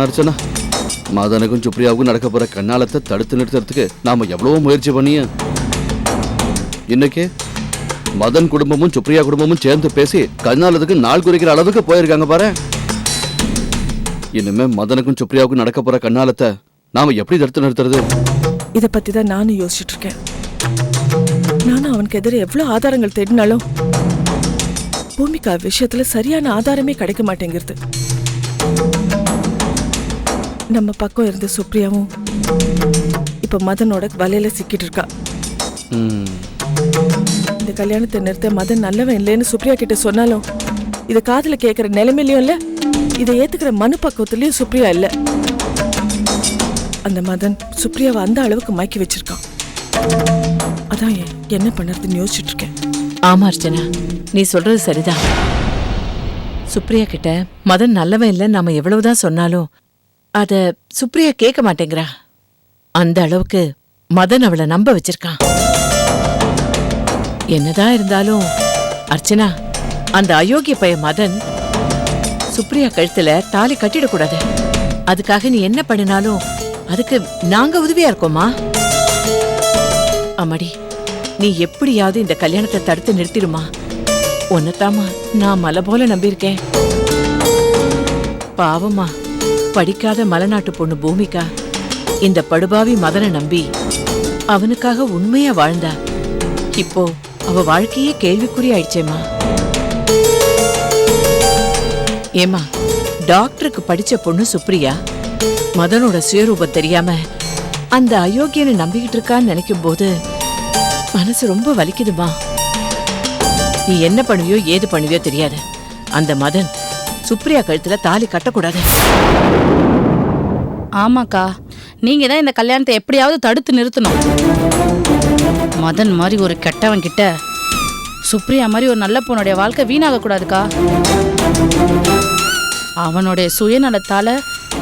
அர்ச்சனா, மதனுக்கும் சுப்ரியாவுக்கும் நடக்க போற கண்ணாலத்தை தடுத்து நிறுத்துறதுக்கு நாம எவ்வளவோ முயற்சி பண்ணிய இன்னைக்கு மதன் குடும்பமும் சுப்ரியா குடும்பமும் சேர்ந்து பேசி கண்ணாலத்துக்கு நாள் குறிக்கிற அளவுக்கு போயிருக்காங்க பாரு. இனிமே மதனுக்கும் சுப்ரியாவுக்கும் நடக்க போற கண்ணாலத்தை நாம எப்படி தடுத்து நிறுத்துறது? இத பத்தி தான் நானும் யோசிச்சுட்டு இருக்கேன். நானும் அவனுக்கு எதிர எவ்வளவு ஆதாரங்கள் தேடினாலும் பூமிகா விஷயத்துல சரியான ஆதாரமே கிடைக்க மாட்டேங்கிறது. நம்ம பக்கம் இருந்த சுப்ரியாவும் இப்ப மதனோட வலையில சிக்கிட்டு இருக்கா. இந்த கல்யாணத்தை நிறுத்த மதன் நல்லவன் இல்லைன்னு சுப்ரியா கிட்ட சொன்னாலும் இத காதுல கேட்கிற நிலைமையிலயும் இல்ல, இதை ஏத்துக்கிற மனு பக்குவத்திலயும் சுப்ரியா இல்ல. அந்த மதன் சுப்ரியாவை அந்த அளவுக்கு மயக்கி வச்சிருக்கான். அதான் என்ன பண்ணறதுன்னு யோசிச்சுட்டு இருக்கேன். ஆமா அர்ச்சனா, நீ சொல்றது சரிதான். சுப்ரியா கிட்ட மதன் நல்லவன் இல்ல நாம எவ்வளவுதான் சொன்னாலும் அத சுப்ரியா கேட்க மாட்டேங்கிறா. அந்த அளவுக்கு மதன் அவளை நம்ப வச்சிருக்கான். என்னதான் இருந்தாலும் அர்ச்சனா, அந்த அயோக்கிய பைய மதன் சுப்ரியா கழுத்துல தாலி கட்டிடக்கூடாது. அதுக்காக நீ என்ன பண்ணினாலும் அதுக்கு நாங்க உதவியா இருக்கோமா? அம்மாடி, நீ எப்படியாவது இந்த கல்யாணத்தை தடுத்து நிறுத்திடுமா? உன்னதாமா நான் மலை போல நம்பியிருக்கேன். பாவமா படிக்காத மலைநாட்டு பொண்ணு பூமிகா இந்த படுபாவி மதனை நம்பி அவனுக்காக உண்மையா வாழ்ந்தா. இப்போ அவ வாழ்க்கையே கேள்விக்குறி ஆயிடுச்சேம்மா. ஏமா, டாக்டருக்கு படிச்ச பொண்ணு சுப்ரியா மதனோட சுயரூபம் தெரியாம அந்த அயோக்கியனை நம்பிக்கிட்டு இருக்கான்னு நினைக்கும் போது மனசு ரொம்ப வலிக்குதுமா. நீ என்ன பண்ணுவியோ ஏது பண்ணுவியோ தெரியாது, அந்த மதன் சுப்ரியா கழுத்துல தாலி கட்டக்கூடாது. ஆமாக்கா, நீங்க தான் இந்த கல்யாணத்தை எப்படியாவது தடுத்து நிறுத்தணும். மதன் மாதிரி ஒரு கெட்டவன் கிட்ட சுப்ரியா மாதிரி ஒரு நல்ல பொண்ணுடைய வாழ்க்கை வீணாக கூடாதுக்கா. அவனுடைய சுயநலத்தால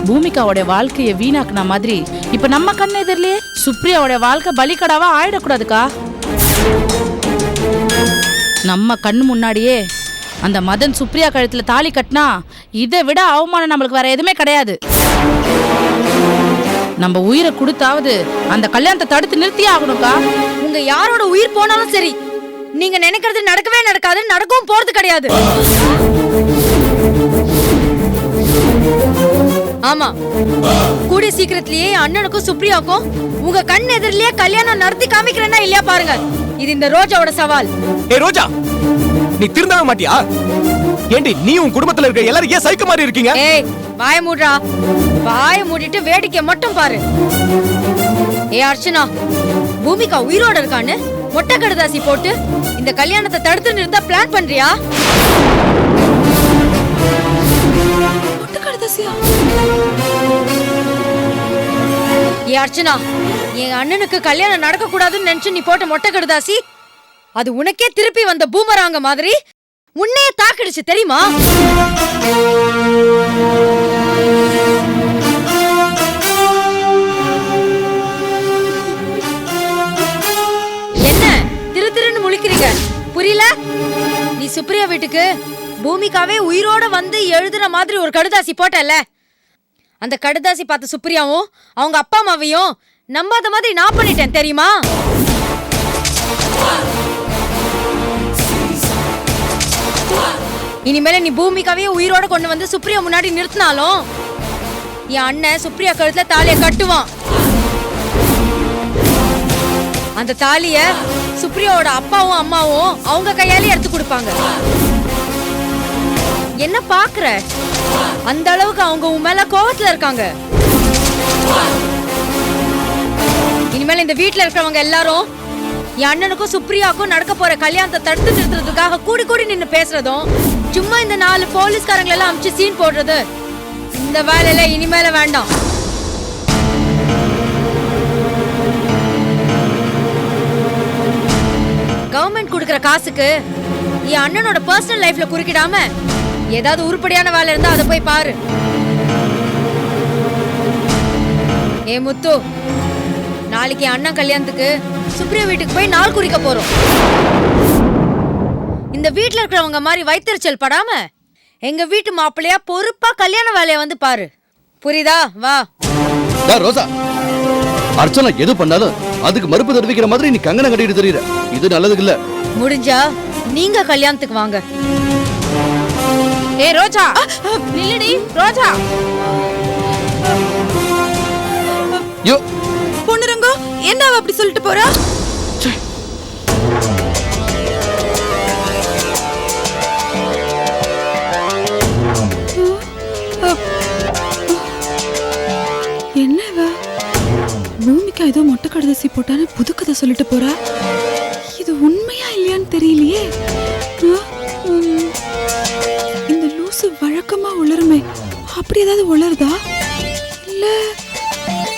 பூமிகாவோட வாழ்க்கையை வீணாக்குன மாதிரி இப்ப நம்ம கண்ணு எதிரிலேயே சுப்ரியாவோட வாழ்க்கை பலிக்கடாவா ஆயிடக்கூடாதுக்கா. நம்ம கண்ணு முன்னாடியே அந்த மதன் சுப்ரியா கழுத்துல தாலி கட்டினா இதை விட அவமானம் நம்மளுக்கு வேற எதுவுமே கிடையாது. நம்ம உயிரை கொடுத்தாவது அந்த கல்யாணத்தை தடுத்து நிறுத்தியே ஆகணும்க்கா. உங்க யாரோட உயிர் போனாலும் சரி, நீங்க நினைக்கிறது நடக்கவே நடக்காது, நடக்கவும் போறது கிடையாது. ஆமா, கூடிய சீக்கிரத்திலேயே அண்ணனுக்கும் சுப்ரியாவுக்கும் உங்க கண் எதிரிலேயே கல்யாணம் நடத்தி காமிக்கிறேன்னா இல்லையா பாருங்க. இது இந்த ரோஜாவோட சவால். ஏய் ரோஜா, நீ திருந்தவே மாட்டியா? ஏண்டி நீ உன் குடும்பத்துல இருக்க எல்லாரும் ஏன் சைக்க மாதிரி இருக்கீங்க? ஏய் வாய மூடுறா, வாய மூடிட்டு வேடிக்கை மட்டும் பாரு. ஏ அர்ச்சனா, பூமிகா உயிரோட இருக்கான்னு மொட்டை கடுதாசி போட்டு இந்த கல்யாணத்தை தடுத்து நிறுத்த பிளான் பண்றியா? மொட்டை கடுதாசியா? ஏ அர்ச்சனா, என் அண்ணனுக்கு கல்யாணம் நடக்க கூடாதுன்னு நினைச்சு நீ போட்ட மொட்டை கடுதாசி அது உனக்கே திருப்பி வந்த பூமராங்க மாதிரி உன்னையே தாக்கிடுச்சு தெரியுமா? என்ன திரு திருன்னு முழிக்கிறீங்க? புரியல? நீ சுப்ரியா வீட்டுக்கு பூமிகாவே உயிரோட வந்து எழுதுற மாதிரி ஒரு கடுதாசி போட்டல, அந்த கடுதாசி பார்த்த சுப்ரியாவும் அவங்க அப்பா அம்மாவையும் நம்பாத மாதிரி நான் பண்ணிட்டேன் தெரியுமா? இனிமேல நீ பூமிகாவே உயிரோட கொண்டு வந்து சுப்ரியா முன்னாடி நிறுத்தினாலும் என் அண்ணன் சுப்ரியா கழுத்துல தாலிய கட்டுவான். அந்த தாலிய சுப்ரியாவோட அப்பாவும் அம்மாவும் அவங்க கையாலே எடுத்து கொடுப்பாங்க. என்ன பாக்குற? அந்த அளவுக்கு அவங்க உன் மேல கோவத்துல இருக்காங்க. இனிமேல் இந்த வீட்டுல இருக்கிறவங்க எல்லாரும் என் அண்ணனுக்கும் சுப்ரியாவுக்கும் நடக்க போற கல்யாணத்தை தடுத்து நிறுத்துறதுக்காக கூடி கூடி நின்னு பேசுறதும், சும்மா இந்த 4 போலீஸ்காரங்களை எல்லாம் அமிச்சு சீன் போடுறது, இந்த வேலையில இனிமேல வேண்டாம். கவர்மெண்ட் கொடுக்கிற காசுக்கு என் அண்ணனோட பர்சனல் லைஃப்ல குறுக்கிடாம ஏதாவது உருப்படியான வேலை இருந்தா அதை போய் பாரு. ஏ முத்து, நாளைக்கு அண்ணன் கல்யாணத்துக்கு சுப்ரியா வீட்டுக்கு போய் நாள் குறிக்க போறோம். இந்த வீட்டுல இருக்கிறவங்க மாதிரி வைத்தறிச்சல் படாம எங்க வீட்டு மாப்பிள்ளையா பொறுப்பா கல்யாண வேலைய வந்து பாரு. புரியுதா? வா. ரோசா, அர்ச்சனா எது பண்ணாலும் அதுக்கு மறுப்பு தெரிவிக்கிற மாதிரி நீ கங்கணம் கட்டிட்டு தெரியுற. இது நல்லதுக்கு இல்ல. முடிஞ்சா நீங்க கல்யாணத்துக்கு வாங்க. ஏ ரோஜா, நில்லுடி ரோஜா. யோ பொண்ணுரங்கோ, என்ன அவ அப்படி சொல்லிட்டு போறா? என்ன பூமிக்கா ஏதோ மொட்டை கடுதாசி போட்டான்னு புது கதை சொல்லிட்டு போறா. இது உண்மையா இல்லையான்னு தெரியலையே. இந்த லூசு வழக்கமா உளருமே, அப்படி ஏதாவது உளருதா? இல்ல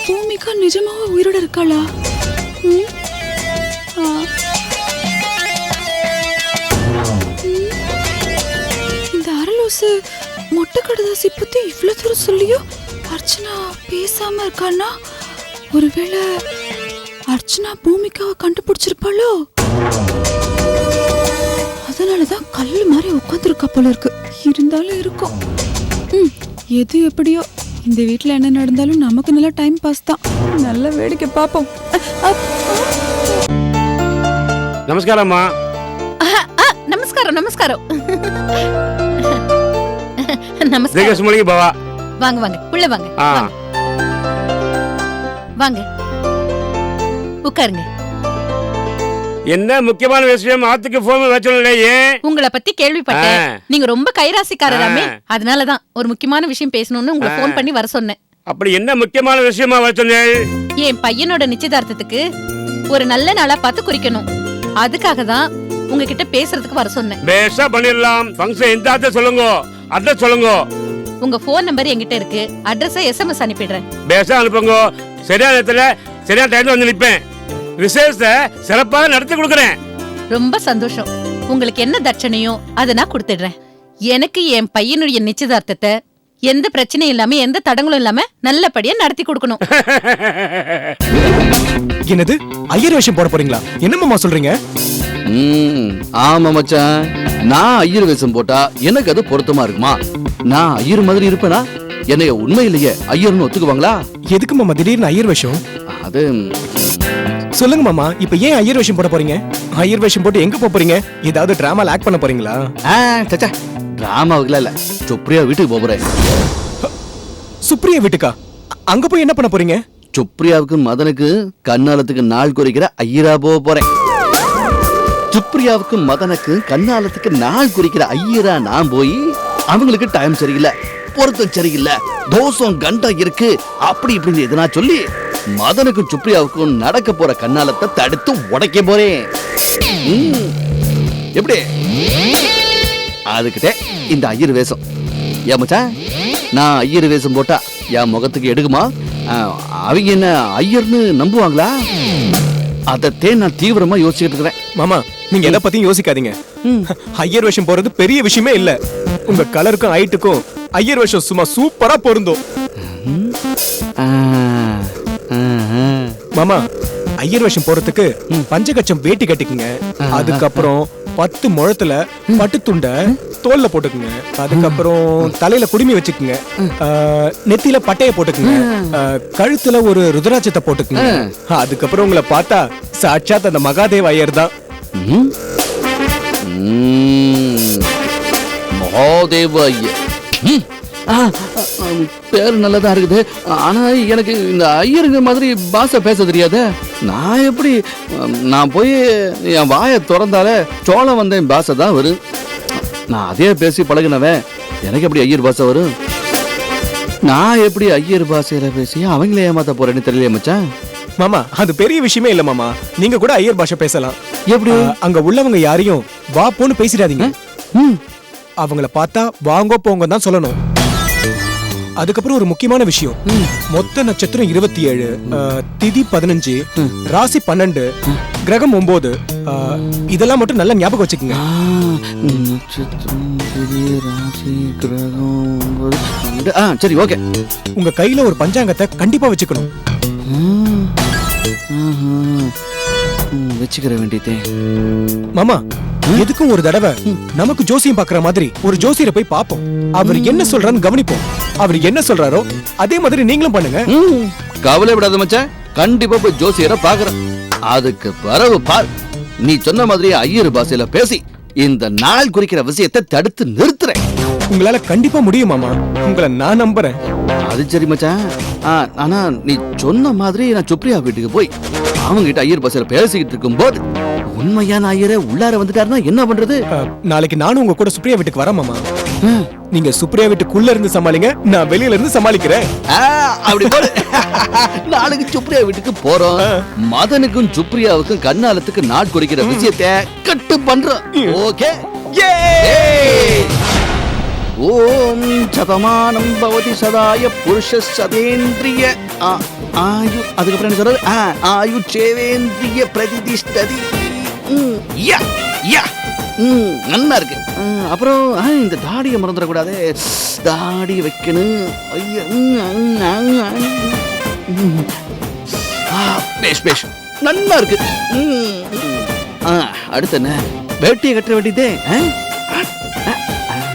பூமிக்கா நிஜமாவா உயிரோட இருக்காளா? இந்த அரலூசு மொட்டை கடுதாசி பத்தி இவ்வளவு தூரம் சொல்லியோ அர்ச்சனா பேசாம இருக்கான்னா, ஒருவேளை அர்ச்சனா பூமிக்காவை கண்டுபிடிச்சிருப்பாளோ? அதனாலதான் கல்லு மாதிரி உட்காந்துருக்கா போல இருக்கு. இருந்தாலும் இருக்கும். எது எப்படியோ இந்த வீட்டுல என்ன நடந்தாலும் நமக்கு நல்ல டைம் பாஸ் தான். நல்ல வேடிக்கை பார்ப்போம். நமஸ்காரம்மா. நமஸ்காரம் நமஸ்காரம். நமஸ்காரம் பாவா. வாங்க வாங்க, உள்ள வாங்க. வாங்க உட்காருங்க. என்ன முக்கியமான விஷயம்? ஆத்துக்கு போன் வச்சோம்லையே. உங்களை பத்தி கேள்விப்பட்டேன். நீங்க ரொம்ப கைராசிக்காரராமே. அதனாலதான் ஒரு முக்கியமான விஷயம் பேசணும்னு உங்களை போன் பண்ணி வர சொன்னேன். அப்படி என்ன முக்கியமான விஷயமா வச்சோன்னேள்? என் பையனோட நிச்சயதார்த்தத்துக்கு ஒரு நல்ல நாளா பார்த்து குறிக்கணும். அதுக்காக தான் உங்ககிட்ட பேசுறதுக்கு வர சொன்னேன். பேசா பண்ணிடலாம். ஃபங்க்ஷன் எந்த ஆத்த சொல்லுங்க, அட்ரஸ் சொல்லுங்க. உங்க போன் நம்பர் என்கிட்ட இருக்கு. அட்ரஸை SMS அனுப்பிடுறேன். பேசா அனுப்புங்க. சரியான நேரத்துல சரியான டைம்ல வந்து நிப்பேன். விசேஷத்தை சிறப்பாக நடத்தி கொடுக்குறேன். ரொம்ப சந்தோஷம். உங்களுக்கு என்ன தட்சணையோ அதை நான் கொடுத்துடுறேன். எனக்கு என் பையனுடைய நிச்சயதார்த்தத்தை எந்த பிரச்சனையும் இல்லாம எந்த தடங்களும் இல்லாம நல்லபடியா நடத்தி கொடுக்கணும். என்னது ஐயர் வேஷம் போட போறீங்களா? என்னம்மா சொல்றீங்க? ஆமா மச்சான், நான் ஐயர் வேஷம் போட்டா எனக்கு அது பொருத்தமா இருக்குமா? நான் ஐயர் மாதிரி இருப்பேனா? என்னைய உண்மையிலேயே ஐயர்னு ஒத்துக்குவாங்களா? எதுக்கு மாமா திடீர்னு ஐயர் வேஷம்? அது சொல்லுங்க மாமா, இப்ப ஏன் ஐயர் வேஷம் போட போறீங்க? ஐயர் வேஷம் போட்டு எங்க போறீங்க? ஏதாவது டிராமால ஆக்ட் பண்ண போறீங்களா? டிராமாவுக்குல இல்ல, சுப்ரியா வீட்டுக்கு போறேன். சுப்ரியா வீட்டுக்கா? அங்க போய் என்ன பண்ண போறீங்க? சுப்ரியாவுக்கு மதனுக்கு கண்ணாலத்துக்கு நாள் குறிக்கிற ஐயரா போறேன். சுப்ரியாவுக்கு மதனுக்கு கண்ணாலத்துக்கு நாள் குறிக்கிற ஐயரா நான் போய் அவங்களுக்கு டைம் சரியில்லை, பொருத்தம் சரியில்லை, தோஷம் கண்டம் இருக்கு, அப்படி இப்படின்னு எதுனா சொல்லி மதனுக்கும் சுப்ரியாவுக்கும் நடக்க போற கண்ணாலத்தை தடுத்து உடைக்க போறேன். எப்படி? அதுக்கிட்டே இந்த ஐயர் வேஷம். ஏமாச்சா, நான் ஐயர் வேஷம் போட்டா என் முகத்துக்கு எடுக்குமா? அவங்க என்ன ஐயர்னு நம்புவாங்களா? அதத்தே நான் தீவிரமா யோசிச்சுட்டு இருக்கிறேன். மாமா, நீங்க எதை பத்தியும் யோசிக்காதீங்க. ஐயர் வேஷம் போறது பெரிய விஷயமே இல்ல. உங்க கலருக்கும் ஹைட்டுக்கும் ஐயர் வேஷம் சும்மா சூப்பரா பொருந்தும். மாமா, ஐயர் வேஷம் போறதுக்கு பஞ்சகச்சம் வேட்டி கட்டிக்குங்க. அதுக்கப்புறம் 10 முழத்துல பட்டு துண்டை தோல்ல போட்டுக்குங்க. அதுக்கப்புறம் தலையில குடுமி வச்சுக்குங்க. நெத்தியில பட்டைய போட்டுக்குங்க. கழுத்துல ஒரு ருத்ராட்சத்தை போட்டுக்குங்க. அதுக்கப்புறம் உங்களை பார்த்தா சாட்சாத் அந்த மகாதேவ ஐயர் தான். மகாதேவ ஐயர் பேரு நல்லதா இருக்குது. ஆனா எனக்கு இந்த ஐயருங்க மாதிரி பாஷை பேச தெரியாத. நான் எப்படி? நான் போய் என் வாயை திறந்தாலே சோளம் வந்த என் பாஷை தான் வரும். நான் அதே பேசி பழகினவன், எனக்கு எப்படி ஐயர் பாஷை வரும்? நான் எப்படி ஐயர் பாஷையில பேசி அவங்களே ஏமாத்த போறேன்னு தெரியல மச்சான். மாமா, அது பெரிய விஷயமே இல்ல மாமா. நீங்க கூட ஐயர் பாஷை பேசலாம். எப்படி? அங்க உள்ளவங்க யாரையும் வா போன்னு பேசிடாதீங்க. அவங்கள பார்த்தா வாங்கோ போங்க தான் சொல்லணும். அதுக்கப்புறம் ஒரு முக்கியமான விஷயம், மொத்த நட்சத்திரம் 27, திதி 15, ராசி 12, கிரகம் 9. இதெல்லாம் மட்டும் நல்லா ஞாபகம் வச்சுக்கோங்க. சரி, ஓகே. உங்க கையில ஒரு பஞ்சாங்கத்தை கண்டிப்பா வச்சுக்கணும். வச்சுக்கிற வேண்டியதே. மாமா, எதுக்கும் ஒரு தடவை நமக்கு ஜோசியம் பாக்குற மாதிரி ஒரு ஜோசியரை போய் பாப்போம். அவர் என்ன சொல்றான்னு கவனிப்போம். அவர் என்ன சொல்றாரோ அதே மாதிரி நீங்களும் பண்ணுங்க. கவலை விடாத மச்சான், கண்டிப்பா போய் ஜோசியரை பாக்குறேன். அதுக்கு பிறகு பார், நீ சொன்ன மாதிரி ஐயர் பாஷையில பேசி இந்த நாள் குறிக்கிற விஷயத்தை தடுத்து நிறுத்துறேன். உங்களால கண்டிப்பா முடியும் மாமா, உங்களை நான் நம்புறேன். அது சரி மச்சான், ஆனா நீ சொன்ன மாதிரி நான் சுப்ரியா வீட்டுக்கு போய் அவங்க கிட்ட ஐயர் பாஷையில பேசிக்கிட்டு இருக்கும் போது உண்மையான ஐயரே உள்ளார வந்துட்டாருன்னா என்ன பண்றது? நாளைக்கு நானும் உங்க கூட சுப்ரியா வீட்டுக்கு வரேன் மாமா. நீங்க சுப்ரியா வீட்டுக்குள்ள இருந்து சமாளிங்க, நான் வெளியில இருந்து சமாளிக்கிறேன். அப்படி போடு. நாளைக்கு சுப்ரியா வீட்டுக்கு போறோம். மதனுக்கும் சுப்ரியாவுக்கும் கண்ணாலத்துக்கு நாட் குடிக்கிற விஷயத்தை கட்டு பண்றோம். ஓகே? ஓம் சதமானம் பவதி சதாய புருஷ சதேந்திரிய ஆயு, அதுக்கப்புறம் என்ன சொல்றது? ஆயு சேவேந்திரிய பிரதிதிஷ்டதி. யா யா நல்லா இருக்கு. அப்புறம் இந்த தாடியை மறந்துடக்கூடாது, தாடி வைக்கணும். பேஷ் பேஷ் நல்லா இருக்கு. அடுத்து என்ன? வேட்டியை கட்ட வேண்டியதே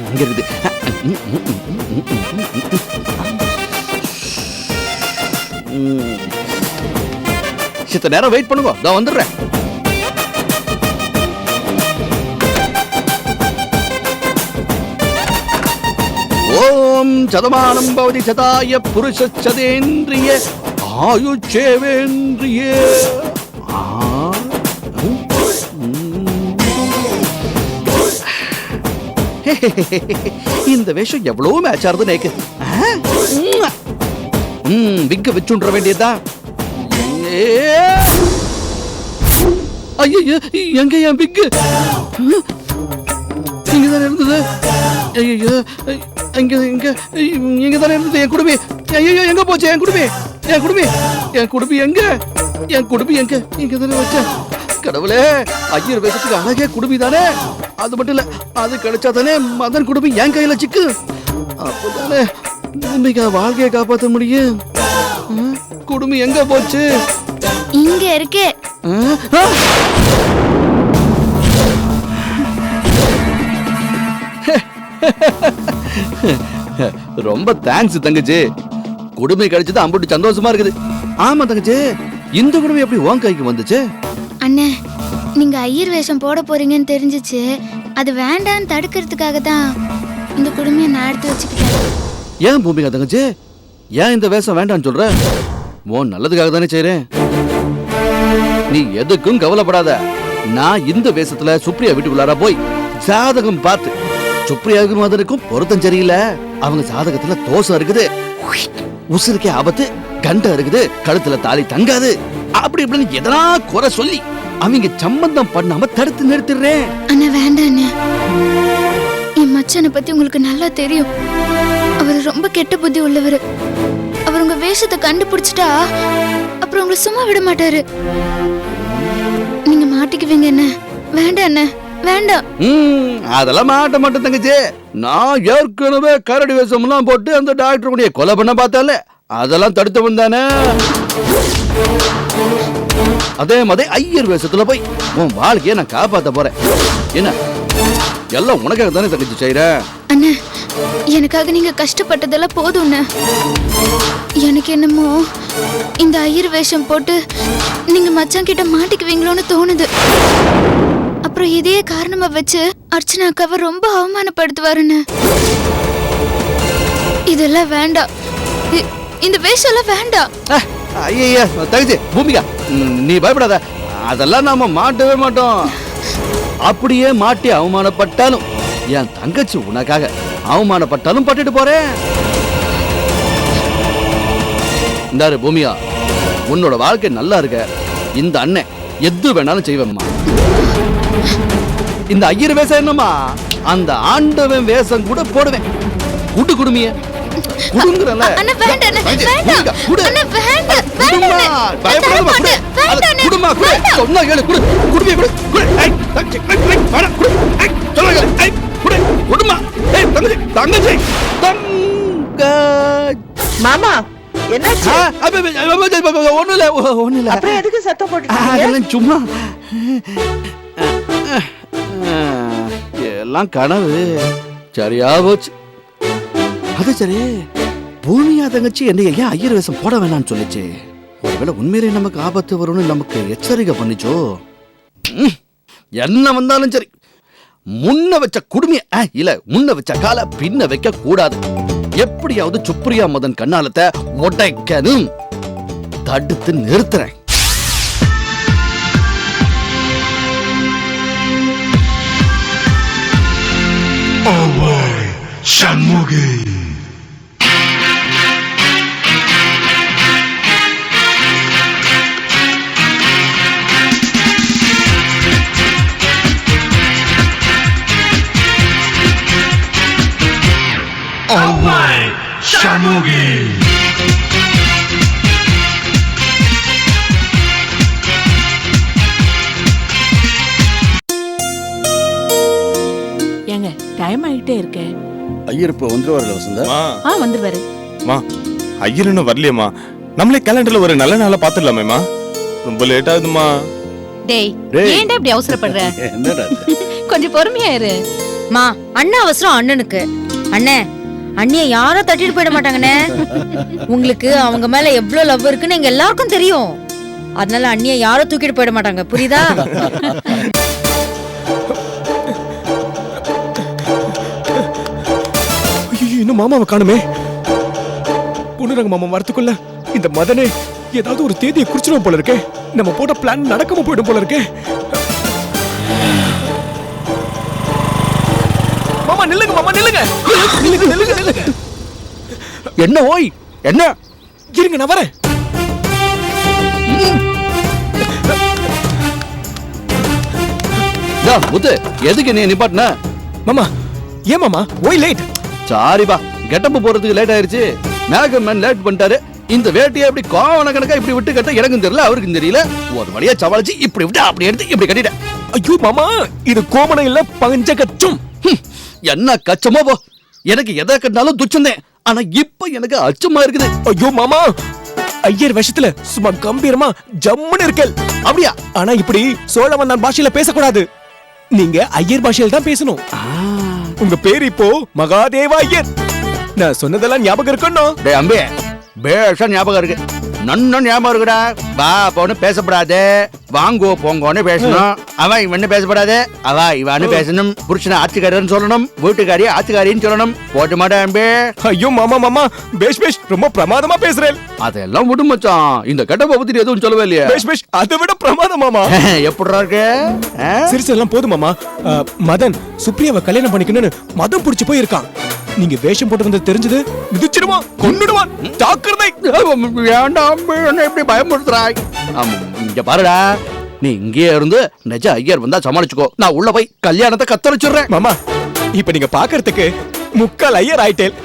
அங்க இருக்குது. சித்த நேரம் வெயிட் பண்ணுங்க, நான் வந்துடுறேன். ஓம் சதமானம் பவதி சதாய புருஷ சதேந்திரிய ஆயுச்சேவேந்திரிய. இந்த வேஷம் எவ்வளவு மேட்ச் ஆறுது நேக்கு. விக்க வச்சுன்ற வேண்டியதா? ஐயோ, எங்க என் விக்கு இங்கதானே இருந்தது. ஐயோ, இங்கதானே இருந்தது என் குடுமி. ஐயோ, எங்க போச்சு என் குடுமி? என் குடுமி எங்க? என் குடுமி எங்க? இங்கதானே வச்சேன். கடவுளே, ஐயர் வேஷத்துக்கு அழகே குடுமி தானே. அது மட்டும் இல்ல, அது கிடைச்சா தானே மதன் குடுமி என் கையில சிக்கு. அப்பதானே பூமிகா வாழ்க்கையை காப்பாற்ற முடியும். குடுமி எங்க போச்சு? இங்க இருக்கு. ரொம்ப தேங்க்ஸ் தங்கச்சி. குடுமி கிடைச்சது அம்புட்டு சந்தோஷமா இருக்குது. ஆமா தங்கச்சி, இந்த குடுமி எப்படி உன் கைக்கு வந்துச்சு? அண்ணே, நீங்க ஐயர் வேஷம் போட போறீங்கன்னு தெரிஞ்சிச்சு. அது வேண்டான்னு தடுக்கிறதுக்காக தான் இந்த குடுமையை நான் எடுத்து வச்சுக்கிட்டேன். ஏன் பூமிகா தங்கச்சி, ஏன் இந்த வேஷம் வேண்டான்னு சொல்ற? உன் நல்லதுக்காக தானே செய்றேன். நீ எதுக்கும் கவலைப்படாத. நான் இந்த வேஷத்துல சுப்ரியா வீட்டுக்குள்ளார போய் ஜாதகம் பார்த்து, சுப்ரியாவுக்கும் மதனுக்கும் பொருத்தம் சரியில்லை, அவங்க ஜாதகத்துல தோஷம் இருக்குது, உசுருக்கே ஆபத்து, கண்டம் இருக்குது, கழுத்துல தாலி தங்காது, அப்படி இப்படின்னு எதனா குறை சொல்லி அவங்க சம்பந்தம் பண்ணாம தடுத்து நிறுத்திடுறேன். அண்ணா வேண்டாம் அண்ணே, என் மச்சனை பத்தி உங்களுக்கு நல்லா தெரியும். அவர் ரொம்ப கெட்ட புத்தி உள்ளவர். அவர் உங்க வேஷத்தை கண்டுபிடிச்சிட்டா அப்புறம் உங்களை சும்மா விட மாட்டாரு. நீங்க மாட்டிக்குவீங்க. என்ன வேண்டாம் அண்ணே, வேண்டாம். அதெல்லாம் மாட்ட மாட்டேன் தங்கச்சி. நான் ஏற்கனவே கரடி வேஷம் எல்லாம் போட்டு அந்த டாக்டர் கூட கொலை பண்ண பார்த்தால, அதெல்லாம் தடுத்தவன் தானே. அதே மாதிரி ஐயர் வேஷத்துல போய் உன் வாழ்க்கையை நான் காப்பாத்த போறேன். என்ன எல்லாம் உனக்காக தானே தங்கச்சி செய்யற. அண்ணே, எனக்காக நீங்க கஷ்டப்பட்டதெல்லாம் போதும். எனக்கு என்னமோ இந்த ஐயர் வேஷம் போட்டு நீங்க மச்சான் கிட்ட மாட்டிக்குவீங்களோன்னு தோணுது. அப்புறம் இதே காரணமா வச்சு அர்ச்சனாக்காவை ரொம்ப அவமானப்படுத்துவாருன்னு. இதெல்லாம் வேண்டாம், இந்த வேஷம் எல்லாம் வேண்டாம். ஐயா தங்கச்சி பூமிகா, நீ பயப்படாத, அதெல்லாம் நாம மாட்டவே மாட்டோம். அப்படியே மாட்டி அவமானப்பட்டாலும் என் தங்கச்சி உனக்காக அவமானப்பட்டாலும் பட்டுட்டு போறேன். இந்தாரு பூமியா, உன்னோட வாழ்க்கை நல்லா இருக்க இந்த அண்ணன் எது வேணாலும் செய்வேம்மா. இந்த ஐயர் வேஷம் என்னம்மா, அந்த ஆண்டவன் வேஷம் கூட போடுவேன். குடு குடுமிய குடுங்கறல. அண்ணா வேண்டாம், வேண்டாம். அண்ணா வேண்டாம், வேண்டாம். பயப்படாத குடு. குடுமா குடு. சொன்னா கேளு, குடு. குடுமிய குடு. குடு. ஐ தங்கச்சி, வாடா குடு. ஐ சொல்ல கேளு. ஐ குடு. குடுமா. ஏய் தங்கச்சி, தங்கச்சி. மாமா என்னாச்சு? ஒண்ணும் இல்ல. அப்புறம் எதுக்கு சத்தம் போட்டுட்டீங்க? சும்மா எல்லாம் கனவு. சரியா போச்சு. அது சரி, பூமியா தங்கச்சி என்னைய ஏன் ஐயர் வேஷம் போட வேணாம்னு சொல்லிச்சு? ஒருவேளை உண்மையிலே நமக்கு ஆபத்து வரும்னு நமக்கு எச்சரிக்கை பண்ணிச்சோ? என்ன வந்தாலும் சரி, முன்ன வச்ச குடுமைய இல்ல முன்ன வச்ச கால பின்ன வைக்க கூடாது. எப்படியாவது சுப்ரியா மதன் கண்ணாலத்தை உடைக்கணும். தடுத்து நிறுத்துறேன். சண்முகி சண்முகி ஏங்க டைம் ஆயிட்டே இருக்கே. ஐயர் இப்ப வந்துருவாரு வசந்தா. வந்துருவாரு. ஐயர் இன்னும் வரலையம்மா. நம்மளே கேலண்டர்ல ஒரு நல்ல நாளா பாத்துடலாமேமா. ரொம்ப லேட் ஆகுதுமா. டேய் ஏன்டா இப்படி அவசரப்படுற? என்னடா கொஞ்சம் பொறுமையா இரு. மா அண்ணா அவசரம் அண்ணனுக்கு. அண்ணே அண்ணிய யாரும் தட்டிட்டு போயிட மாட்டாங்கண்ணே. உங்களுக்கு அவங்க மேல எவ்வளவு லவ் இருக்குன்னு எங்க எல்லாருக்கும் தெரியும். அதனால அண்ணிய யாரும் தூக்கிட்டு போயிட மாட்டாங்க, புரியுதா? இன்னும் மாமாவை காணுமே. பொண்ணுரங்க மாமா வரத்துக்குள்ள இந்த மதனே ஏதாவது ஒரு தேதியை குறிச்சிடும் போல இருக்கே. நம்ம போட்ட பிளான் நடக்காம போயிடும் போல இருக்கே. மாமா நில்லுங்க, மாமா நில்லுங்க, நில்லுங்க நில்லுங்க நில்லுங்க. என்ன ஓய் என்ன? இருங்க நான் வரேன். முத்து எதுக்கு நீ நிப்பாட்டின? மாமா ஏன் மாமா ஒய் லேட்? சாரிபா, கெட்டப்பு போறதுக்கு லேட் ஆயிருச்சு. மேகமேன் லேட் பண்ணிட்டாரு. இந்த வேட்டியை இப்படி கோவண கணக்கா இப்படி விட்டு கட்ட எனக்கும் தெரியல, அவருக்கும் தெரியல. ஒரு வழியா சமாளிச்சு இப்படி விட்டு அப்படி எடுத்து இப்படி கட்டிட்டேன். ஐயோ மாமா, இது கோமணம் இல்ல பஞ்சகச்சம். என்ன கச்சமோ போ, எனக்கு எதை கட்டினாலும் துச்சந்தேன். ஆனா இப்ப எனக்கு அச்சமா இருக்குது. ஐயோ மாமா, ஐயர் விஷயத்துல சும்மா கம்பீரமா ஜம்முன்னு இருக்கல். அப்படியா? ஆனா இப்படி சோழவந்தான் பாஷையில பேசக்கூடாது. நீங்க ஐயர் பாஷையில தான் பேசணும். உங்க பேர் இப்போ மகாதேவா ஐயர். நான் சொன்னதெல்லாம் ஞாபகம் இருக்கணும். டேய் அம்பே, பேஷா ஞாபகம் இருக்கு. நன்னா ஞாபகம் இருக்குடா. வா போன்னு பேசப்படாது, வாங்கோ போங்கோன்னு பேசணும். அவன் இவன்னு பேசப்படாது, அவ இவன்னு பேசணும். புருஷனை ஆட்சிக்காரன்னு சொல்லணும், வீட்டுக்காரியை ஆட்சிக்காரின்னு சொல்லணும். போட்டு மாட்டேன் அம்பே. ஐயோ மாமா மாமா, பேஷ் பேஷ், ரொம்ப பிரமாதமா பேசுறேன். அதெல்லாம் விடு மச்சான், இந்த கெட்டப்ப பத்தி எதுவும் சொல்லவே இல்லையா? பேஷ் பேஷ், அதை விட பிரமாதம் மாமா. எப்படிடா இருக்கு? சிரிச்செல்லாம் போதும் மாமா. மதன் சுப்ரியாவை கல்யாணம் பண்ணிக்கணும்னு மதம் புடிச்சு போய் இருக்கான். நீங்க வேஷம் போட்டு வந்து தெரிஞ்சது மிதிச்சிடுவான், கொன்னுடுவான். ஜாக்கிரதை. வேண்டாம், என்ன இப்படி பயமுறுத்துறாய்? இங்க பாருடா, நீ இங்கே இருந்து நிஜ ஐயர் வந்தா சமாளிச்சுக்கோ. நான் உள்ள போய் கல்யாணத்தை கத்தரிச்சுடுறேன். மாமா, இப்ப நீங்க பாக்குறதுக்கு முக்கால் ஐயர் ஆயிட்டேன்.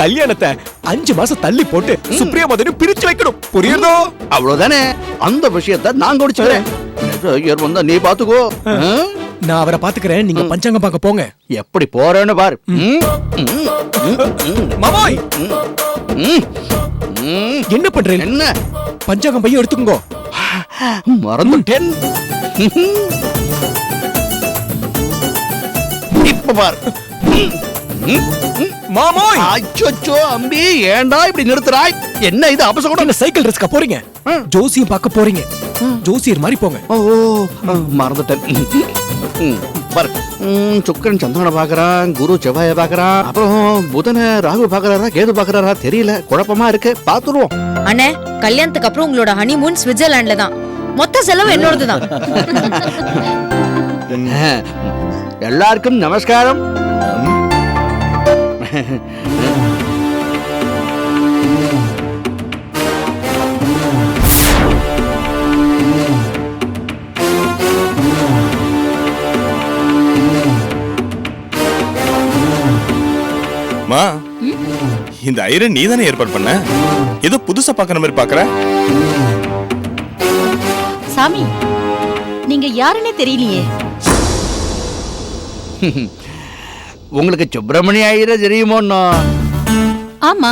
கல்யாணத்தை 5 மாசம் தள்ளி போட்டு சுப்ரியா மதனை பிரிச்சு வைக்கணும், புரியுதோ? அவ்வளவுதானே. அந்த விஷயத்தை நான் கவனிச்சுக்கிறேன். நிஜ ஐயர் வந்தா நீ பாத்துக்கோ. நான் அவரை பாத்துக்கிறேன், நீங்க பஞ்சாங்கம் பார்க்க போங்க. எப்படி போறேன்னு பாரு. மாமாய், என்ன பண்றேன்? என்ன பஞ்சாங்கம் பையன் எடுத்துக்கோங்க. மறந்துட்டேன். இப்ப பாரு. மாமாய், அச்சோ அம்பி, ஏண்டா இப்படி நிறுத்துறாய்? என்ன இது அபசகுணம்? சைக்கிள் ரிஸ்கா போறீங்க, ஜோசியம் பார்க்க போறீங்க. ஜோசியர் மாதிரி போங்க. ஓ மறந்துட்டேன். பாரு, சுக்கரன் சந்திரனை பாக்குறான், குரு செவ்வாயை பாக்குறான், அப்புறம் புதனை ராகு பாக்குறாரா கேது பாக்குறாரா தெரியல. குழப்பமா இருக்கு, பாத்துருவோம். அண்ணே, கல்யாணத்துக்கு அப்புறம் உங்களோட ஹனிமூன் ஸ்விட்சர்லாண்ட்ல தான். மொத்த செலவு என்னோடது தான். எல்லாருக்கும் நமஸ்காரம். இந்த ஐரன் நீ தானே ஏற்பாடு பண்ண? ஏதோ புதுசா பாக்குற மாதிரி பாக்குற. சாமி, நீங்க யாருன்னே தெரியலையே. உங்களுக்கு சுப்பிரமணிய ஐயர் தெரியுமோன்னா? ஆமா,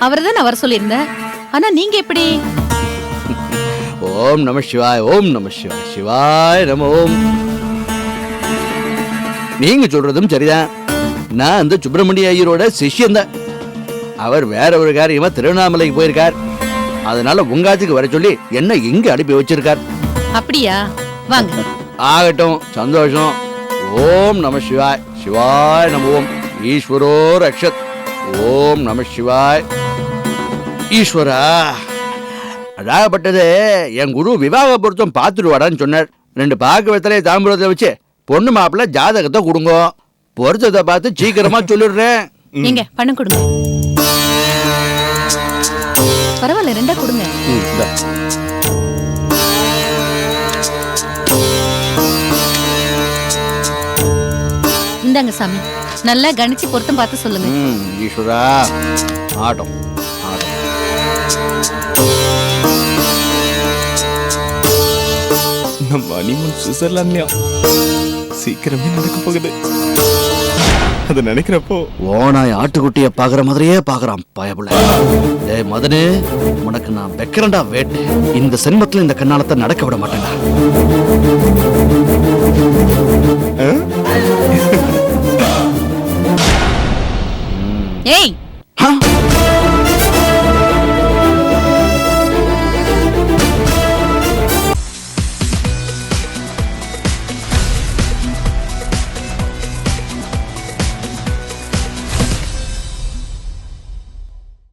அவர்தான் வர சொல்லியிருந்தேன். ஆனா நீங்க எப்படி? ஓம் நம சிவாய், ஓம் நம சிவாய், சிவாய் நம. ஓம் நீங்க சொல்றதும் சரிதான். நான் அந்த சுப்பிரமணிய ஐயரோட சிஷ்யன்தான். அவர் வேற ஒரு காரியமா திருவண்ணாமலைக்கு போயிருக்கார். அதனால உங்காத்துக்கு வர சொல்லி என்ன இங்க அனுப்பி வச்சிருக்கார். அப்படியா? வாங்க. ஆகட்டும், சந்தோஷம். ஓம் நம சிவாய். சிவாய் நம ஓம். ஈஸ்வரோ ரக்ஷத். ஓம் நம சிவாய். ஈஸ்வரா, அதாகப்பட்டது என் குரு விவாக பொருத்தம் பார்த்துட்டு வாடான்னு சொன்னார். 2 பாக்கு வெத்தலையை தாம்பூலத்தை வச்சு பொண்ணு மாப்பிள்ள ஜாதகத்தை கொடுங்க. பொருத்தத்தை பார்த்து சீக்கிரமா சொல்லிடுறேன். நீங்க பணம் கொடுங்க. பரவாயில்ல, 2 கொடுங்க. இந்தாங்க சாமி, நல்லா கணிச்சு பொருத்தம் பார்த்து சொல்லுங்க. ஈஸ்வரா, ஆட்டம் ஆட்டம். நம்ம அனிமன் சுவிட்சர்லாண்ட்லயா சீக்கிரமே நடக்க போகுது. அதை நினைக்கிறப்போ ஓனாய் ஆட்டுக்குட்டிய பாக்குற மாதிரியே பாக்குறான் பயப்புல. டேய் மதனே, உனக்கு நான் வைக்கிறேன்டா வேட்டு. இந்த சென்மத்துல இந்த கண்ணாலத்தை நடக்க விட மாட்டேன்டா. ஏய், ஆ?